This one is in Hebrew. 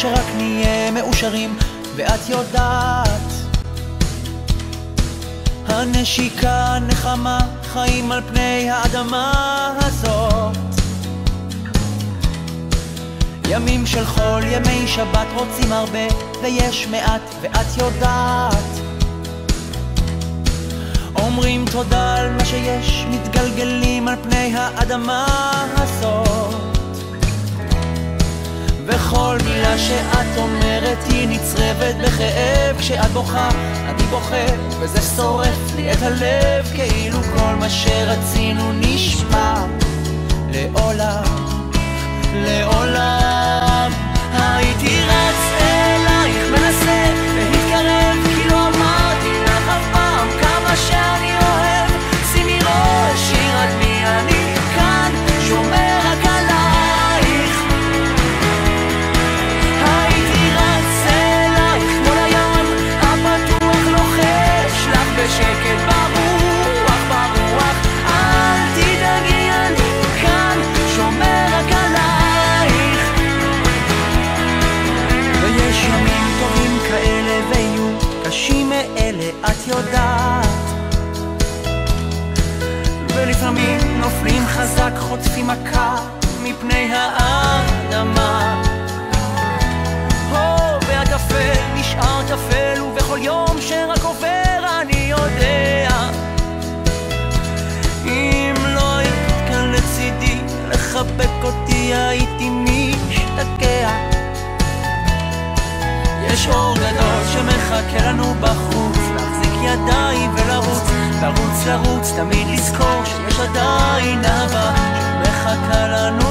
שרק נהיה מאושרים, ואת יודעת, הנשיקה נחמה, חיים על פני האדמה הזאת. ימים של חול, ימי שבת, רוצים הרבה ויש מעט, ואת יודעת, אומרים תודה על מה שיש, מתגלגלים על פני האדמה הזאת. וכל מילה שאת אומרת היא נצרבת בכאב, כשאת בוכה אני בוכה, וזה שורף לי את הלב, כאילו כל מה שרצינו נשמע לעולם, לעולם. הייתי רץ אלייך, מנסה להתקרב, כי לא אמרתי לך אף פעם כמה שאני אוהב. שימי ראש, שיר עד מי אני כאן, שומר רק עלייך. הייתי רץ אלייך מול הים הפתוח, לוחש לך בשקט ברוח, ברוח. אל תדאגי, אני כאן, שומר רק עלייך. ויש ימים טובים כאלה ויהיו קשים מאלה, את יודעת, ולפעמים נופלים חזק, חוטפים מכה מפני האדמה. ואת אפל, נשאר תפל, ובכל יום שרק עובר אני יודע, אם לא היית כאן לצידי לחבק אותי הייתי משתגע. יש אור גדול שמחכה לנו בחוץ, להחזיק ידיים ולרוץ, לרוץ לרוץ, תמיד לזכור שיש עדיין אהבה שמחכה לנו